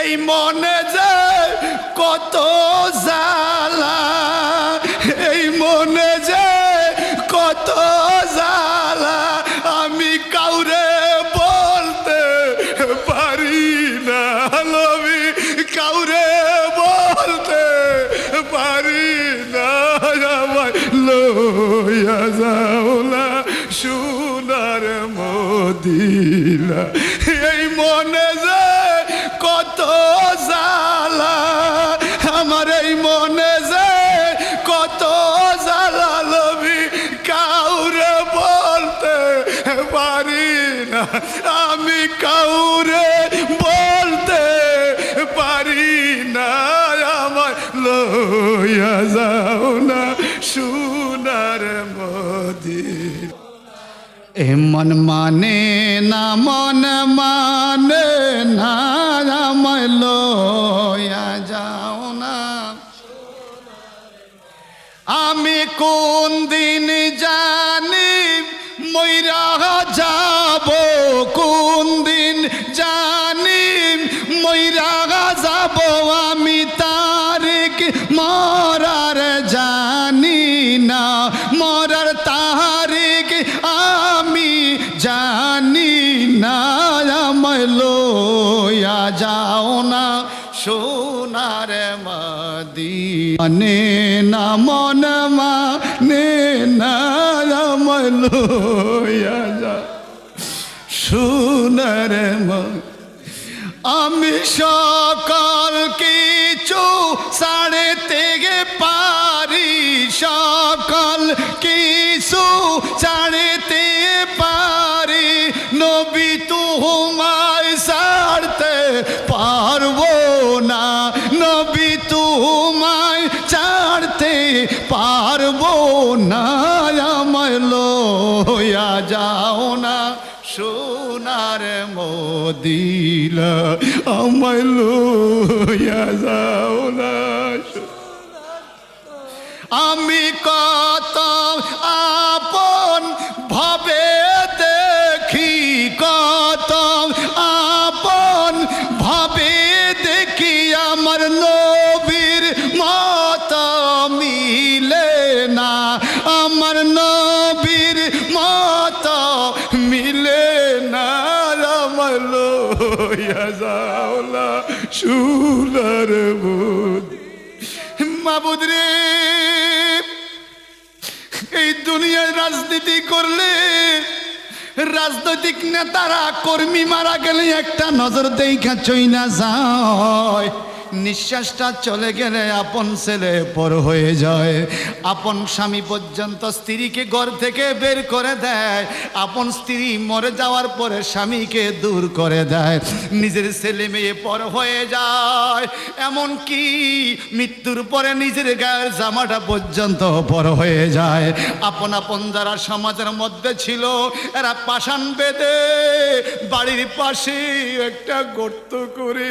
এই মনে যে কত জ্বালা, এই মনে যে কত জ্বালা, আমি কাউরে বলতে পারি না, নবী কাউরে বলতে পারি না, আমায় লইয়া যাও না সোনার মদিনা। এই মনে যে কত জ্বালা, আমার এই মনে যে কত জ্বালা, নবী কাউরে বলতে পারি না, আমি কাউরে বলতে পারি না, আমায় লইয়া যাও না সোনার মদিনা। এ মন মানে না, মন মানে না, আমায় লইয়া যাও না। আমি কোন দিন জানি মইরা যাব, কোন দিন জানি মইরা যাব, আমি তারিখ মরার জানি না, মরার তারিখ আমি জানি না, আমায় লইয়া যাও না সোনার মদিনা। না মন মানে না, আমায় লইয়া যাও সোনার মদিনা। আমি সকল কিছু ছাড়তে পারি, সকল কিছু ছাড়তে পারি, নবী তোমায় ছাড়তে পারবো না, নবী তোমায় ছাড়তে পারবো না, আমায় লইয়া যাও না সোনার মদিনা, আমায় লইয়া যাও না। আমি কত আপন ভাবে দেখি, কত আপন ভাবে দেখি, আমার নবীর মত মিলে না, আমার নবীর মত মিলে না, আমায় লইয়া যাও না সোনার মদিনা। মাবুদ রে, এই দুনিয়ায় রাজনীতি করলে রাজনৈতিক নেতারা কর্মী মারা গেলে একটা নজর দেখা চইনা যায়, নিঃশ্বাসটা চলে গেলে আপন ছেলে পর হয়ে যায়, আপন স্বামী পর্যন্ত স্ত্রীকে ঘর থেকে বের করে দেয়, আপন স্ত্রী মরে যাওয়ার পরে স্বামীকে দূর করে দেয়, নিজের ছেলে মেয়ে পর হয়ে যায়, এমন কি মৃত্যুর পরে নিজের গায়ের জামাটা পর্যন্ত পর হয়ে যায়। আপন আপন যারা সমাজের মধ্যে ছিল এরা পাষাণ বেঁধে বাড়ির পাশে একটা গর্ত করে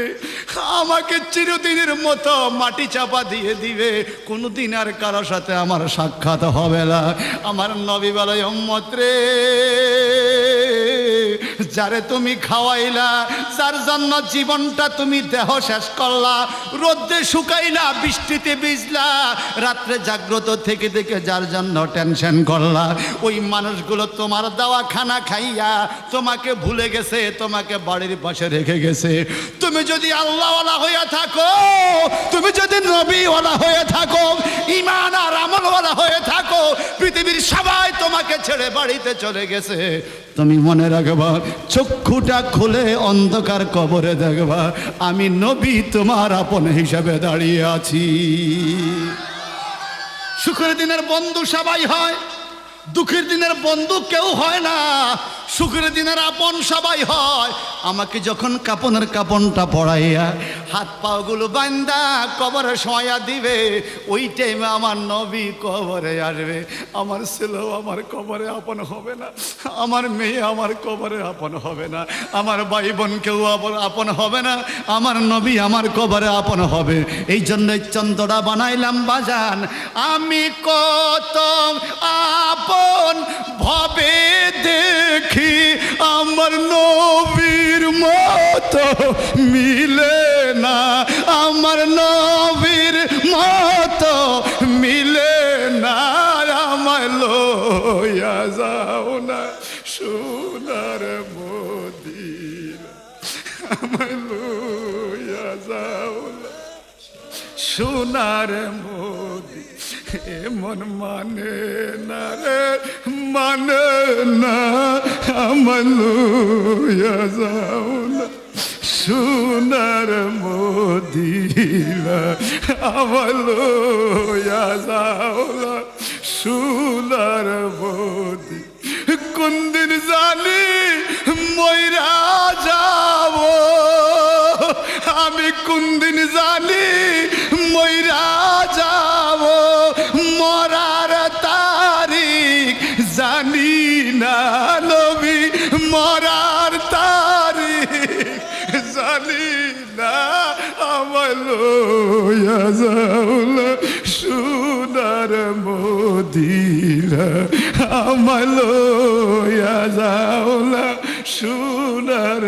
আমাকে চিরদিনের মতো মাটি চাপা দিয়ে দিবে, কোনোদিন আর কারোর সাথে আমার সাক্ষাৎ হবে না। আমার নবী বলে, উম্মত রে, যারে তুমি খাওয়াইলা, যার জন্য জীবনটা তুমি দেহ শেষ করলা, রোদে শুকাইলা, বৃষ্টিতে ভিজলা, রাত্রে জাগ্রত থেকে থেকে যার জন্য টেনশন করলা, ওই মানুষগুলো তোমার দেওয়া খানা খাইয়া তোমাকে ভুলে গেছে, তোমাকে বাড়ির পাশে রেখে গেছে। তুমি যদি আল্লাহওয়ালা হয়ে থাকো, তুমি যদি নবীওয়ালা হয়ে থাকো, ঈমান আর আমলওয়ালা হয়ে থাকো, পৃথিবীর সবাই তোমাকে ছেড়ে বাড়িতে চলে গেছে, তুমি মনে রাখবা, চক্ষুটা খুলে অন্ধকার কবরে দেখবা আমি নবী তোমার আপন হিসাবে দাঁড়িয়ে আছি। সুখের দিনের বন্ধু সবাই হয়, দুঃখের দিনের বন্ধু কেউ হয় না, সুখের দিনের আপন সবাই হয়। আমাকে যখন কাপনের কাপনটা পড়াইয়া হাত পাগুলো বান্দা কবরে শোয়া দিবে, ওই টাইমে আমার নবী কবরে আসবে। আমার ছেলেও আমার কবরে আপন হবে না, আমার মেয়ে আমার কবরে আপন হবে না, আমার ভাই বোন কেউ আপন হবে না, আমার নবী আমার কবরে আপন হবে। এই জন্যই চন্দ্রটা বানাইলাম বাজান, আমি কত আপন ভাবে দেখি দেখি আমার নবীর মতো মিলে না, আমার নবীর মতো মিলে না, আমায় লইয়া যাও না সোনার মদিনা, আমায় লইয়া যাও না সোনার মদিনা। এমন মানে না রে, মানে না, আমায় লইয়া যাও না সোনার মদিনা, আমায় লইয়া যাও না সোনার মদিনা। কোন দিন জানি মইরা যাব, আমি কোন দিন জানি মইরা যাব, মরার তারিখ জানি না নবী, মরার তারিখ জানি না, আমায় লইয়া যাও না সোনার মদিনা, আমায় লইয়া যাও না সোনার।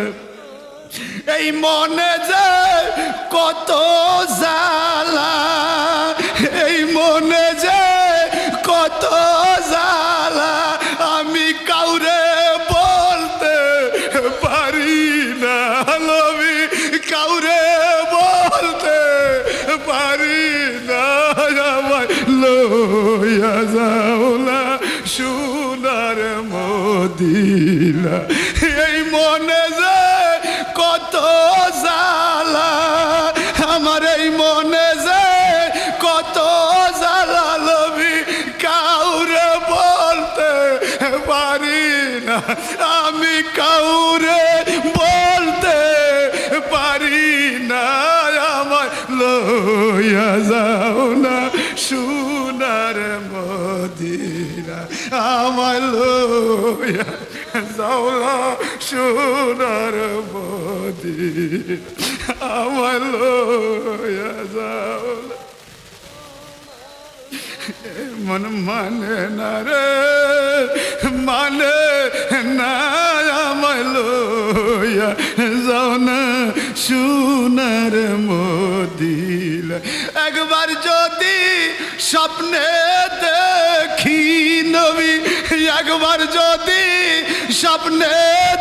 এই মনে যে কত জ্বালা, এই মনে যে কত জ্বালা, আমি কাউরে বলতে পারি না নবী, কাউরে বলতে পারি না, আমায় লইয়া যাও না সোনার মদিনা। এই মনে যে কত জ্বালা, আমার এই মনে যে কত জ্বালা নবী, কাউরে বলতে পারি না, আমি কাউরে বলতে পারি না, আমার লইয়া যাও না সোনার মদিনা, আমার লইয়া যাও না সোনার মদিনা, আমার লইয়া যাও না। মন মানে না রে, মানে না, আমায় লইয়া যাও না সোনার মদিনা। একবার যদি স্বপ্নে দেখি নবী, একবার যদি স্বপ্নে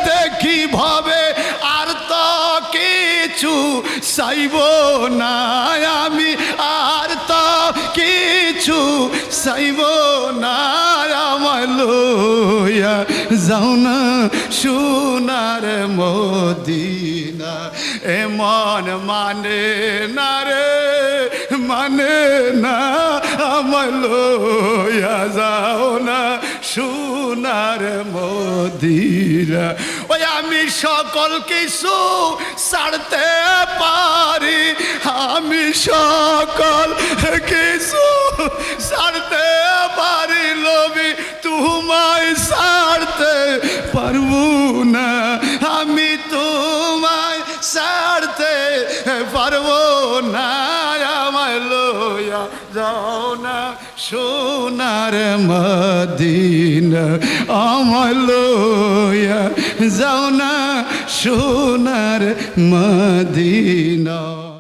দেখি ভবে, আর তো কিছু চাইব না আমি, আর তো কিছু চাইব না, আমায় লইয়া যাও না সোনার মদিনা। এমন মানে না রে, মানে না, আমায় লইয়া যাও না সোনার মদিনা। ওই আমি সকল কিছু ছাড়তে পারি, আমি সকল কিছু ছাড়তে পারি নবী, তোমায় ছাড়তে পারবো না, আমি তোমায় ছাড়তে পারবো না, আমায় লইয়া যাও না সোনার মদিনা, আমায় লইয়া যাও না সোনার মদিনা।